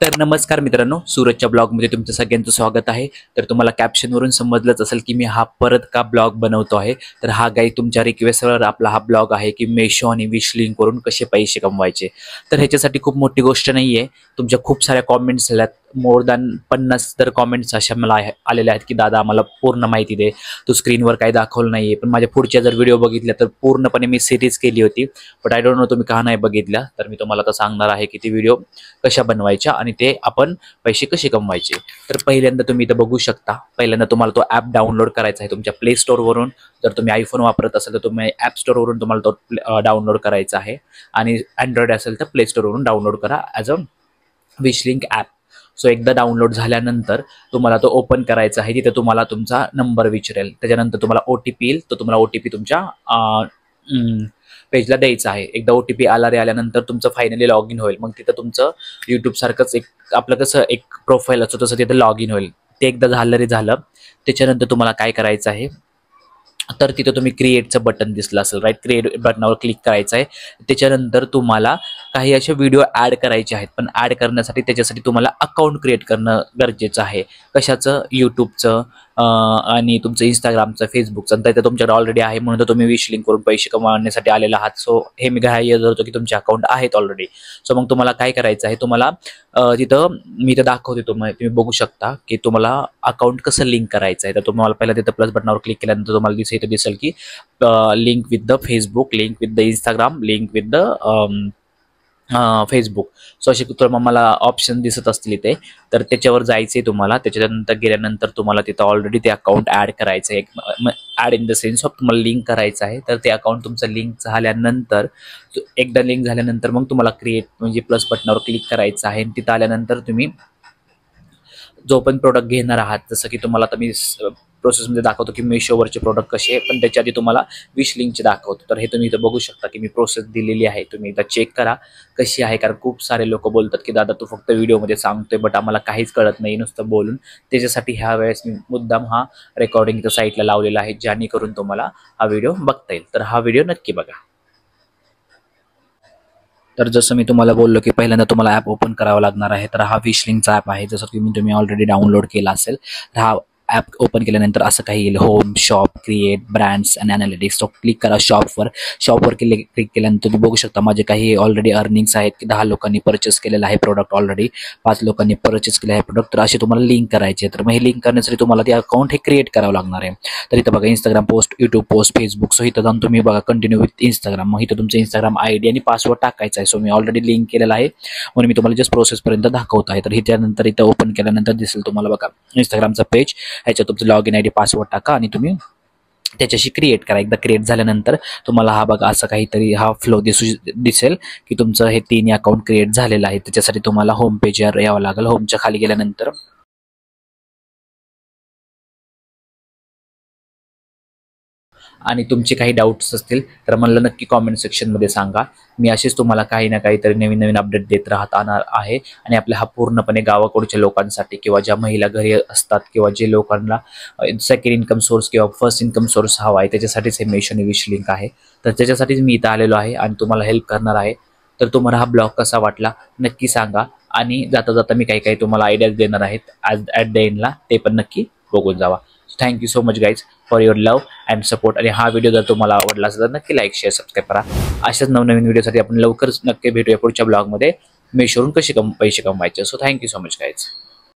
तर नमस्कार मित्रांनो, सूरजच्या ब्लॉगमध्ये तुमचं सगळ्यांचं स्वागत आहे। तर तुम्हाला कॅप्शनवरून समजलंच असेल की मी हा परत का ब्लॉग बनवतो आहे। तर हा गाईज तुमच्या रिक्वेस्टवर आपला हा ब्लॉग आहे की मेशो आणि विश लिंक वरून कसे पैसे कमवायचे। तर ह्याच्यासाठी खूप मोठी गोष्ट नाही आहे, तुमच्या खूप साऱ्या कॉमेंट्स आल्यात, मोर दॅन 50 तर कॉमेंट्स अशा मला आलेल्या आहेत की दादा आम्हाला पूर्ण माहिती दे, तू स्क्रीनवर काही दाखवलं नाही आहे। पण माझ्या पुढच्या जर व्हिडिओ बघितल्या तर पूर्णपणे मी सिरीज केली होती, बट आय डोंट नो तुम्ही का नाही बघितल्या। तर मी तुम्हाला आता सांगणार आहे की ती व्हिडिओ कशा बनवायच्या आणि ते आपण पैसे कसे कमवायचे। तर पहिल्यांदा तुम्ही इथं बघू शकता, पहिल्यांदा तुम्हाला तो ॲप डाउनलोड करायचा आहे तुमच्या प्ले स्टोअरवरून। जर तुम्ही आयफोन वापरत असाल तर तुम्ही ॲप स्टोअरवरून तुम्हाला तो डाउनलोड करायचा आहे, आणि अँड्रॉइड असेल तर प्ले स्टोअरवरून डाउनलोड करा as a wish link app. So एकदा डाउनलोड झाल्यानंतर तुम्हाला तो ओपन करायचा आहे। तिथे तुम्हाला तुमचा नंबर विचारेल, त्याच्यानंतर तुम्हाला OTP येईल, तो तुम्हाला OTP तुमच्या पेजला द्यायचा आहे। एकदा OTP आल्यानंतर तुमचं फायनली लॉग इन होईल। मग तिथं तुमचं यूट्यूब सारखंच एक आपलं कसं एक प्रोफाईल असतो तसं तिथं लॉग इन होईल। ते एकदा झालं त्याच्यानंतर तुम्हाला काय करायचं आहे, तर तिथं तुम्ही क्रिएटचं बटन दिसलं असेल, राईट, क्रिएट बटनावर क्लिक करायचं आहे। त्याच्यानंतर तुम्हाला काही असे व्हिडिओ ॲड करायचे आहेत, पण ॲड करण्यासाठी त्याच्यासाठी तुम्हाला अकाउंट क्रिएट करणं गरजेचं आहे। कशाचं? यूट्यूबचं आणि तुमचं इंस्टाग्रामचं, फेसबुकचं, आणि तिथं तुमच्याकडे ऑलरेडी आहे म्हणून तर तुम्ही विश लिंकवरून पैसे कमवण्यासाठी आलेला आहात। सो हे मी ग्राह्य धरतो की तुमचे अकाउंट आहेत ऑलरेडी। सो मग तुम्हाला काय करायचं आहे, तुम्हाला तिथं मी इथं दाखवते, तुम्ही बघू शकता की तुम्हाला अकाउंट कसं लिंक करायचं आहे। तर तुम्हाला पहिला तिथं प्लस बटनावर क्लिक केल्यानंतर तुम्हाला दिसेल की link with the Facebook, link with the Instagram, link with the Facebook. So असे तुम्हाला मला ऑप्शन दिसत असतील इथे, तर त्याच्यावर जायचं आहे तुम्हाला। त्याच्यानंतर गेल्यानंतर तुम्हाला तिथं ऑलरेडी ते अकाउंट ॲड करायचं आहे, add in the sense of तुम्हाला लिंक करायचं आहे। तर ते अकाउंट तुमचं लिंक झाल्यानंतर, एकदा लिंक झाल्यानंतर मग तुम्हाला क्रिएट म्हणजे प्लस बटनावर क्लिक करायचं आहे। तिथं आल्यानंतर तुम्ही जो पण प्रोडक्ट घेणार आहात, जसं की तुम्हाला आता मी प्रोसेसमध्ये दाखवतो की मेशोवरचे प्रोडक्ट कसे आहे, पण त्याच्या आधी तुम्हाला विश लिंकचे दाखवतो। तर हे तुम्ही इथं बघू शकता की मी प्रोसेस दिलेली आहे, तुम्ही इथं चेक करा कशी आहे। कारण खूप सारे लोक बोलतात की दादा तू फक्त व्हिडिओमध्ये सांगतोय बट आम्हाला काहीच कळत नाही नुसतं बोलून। त्याच्यासाठी ह्या वेळेस मी मुद्दाम हा रेकॉर्डिंग इथं साईटला लावलेला आहे, जेणेकरून तुम्हाला हा व्हिडिओ बघता येईल। तर हा व्हिडिओ नक्की बघा। तर जसं मी तुम्हाला बोललो की पहिल्यांदा तुम्हाला ॲप ओपन करावं लागणार आहे। तर हा विश लिंकचा ॲप आहे, जसं की तुम्ही ऑलरेडी डाउनलोड केला असेल। तर हा ॲप ओपन केल्यानंतर असं काही येईल, home, shop, create, brands and analytics. तो क्लिक करा शॉपवर क्लिक केल्यानंतर तुम्ही बघू शकता माझे काही ऑलरेडी अर्निंग्स आहेत की 10 लोकांनी परचेस केलेलं आहे प्रोडक्ट, ऑलरेडी 5 लोकांनी परचेस केलं आहे प्रोडक्ट। तर असे तुम्हाला लिंक करायचे। तर मग हे लिंक करण्यासाठी तुम्हाला ते अकाउंट हे क्रिएट करावं लागणार आहे। तर इथं बघा Instagram post, YouTube post, Facebook. So इथं जाऊन तुम्ही बघा कंटिन्यू विथ इंस्टाग्राम, मग इथं तुमचं इंस्टाग्राम ID आणि पासवर्ड टाकायचा आहे। सो मी ऑलरेडी लिंक केलेला आहे म्हणून मी तुम्हाला जस्ट प्रोसेसपर्यंत दाखवत आहे। तर त्यानंतर इथं ओपन केल्यानंतर दिसेल तुम्हाला बघा इंस्टाग्रामचं पेज, ह्याच्यात तुमचं लॉग इन ID पासवर्ड टाका आणि तुम्ही त्याच्याशी क्रिएट करा। एकदा क्रिएट झाल्यानंतर तुम्हाला हा बघा असं काहीतरी हा फ्लो दिसेल की तुमचं हे 3 अकाउंट क्रिएट झालेलं आहे। त्याच्यासाठी तुम्हाला होम पेजवर यावं लागेल। होमच्या खाली गेल्यानंतर आणि तुमचे काही डाऊट्स असतील तर मला नक्की कॉमेंट सेक्शनमध्ये सांगा। मी असेच तुम्हाला काही ना काहीतरी नवीन अपडेट देत राहणार आहे। आणि आपल्या हा पूर्णपणे गावाकडच्या लोकांसाठी, किंवा ज्या महिला घरी असतात, किंवा जे लोकांना सेकंड इन्कम सोर्स किंवा फर्स्ट इन्कम सोर्स हवा आहे, त्याच्यासाठीच हे मेशो आणि विश लिंक आहे। तर त्याच्यासाठीच मी इथं आलेलो आहे आणि तुम्हाला हेल्प करणार आहे। तर तुम्हाला हा ब्लॉग कसा वाटला नक्की सांगा, आणि जाता जाता मी काही तुम्हाला आयडियाज देणार आहेत ॲट द एंडला, ते पण नक्की बघून जावा। Thank you so much guys for your love and support. आणि हा व्हिडिओ जर तुम्हाला आवडला असेल तर नक्की लाईक, शेअर, सबस्क्राईब करा। अशाच नवनवीन व्हिडिओसाठी आपण लवकरच नक्की भेटूया पुढच्या ब्लॉगमध्ये, मेशोवरून कसे पैसे कमवायचे। So thank you so much guys.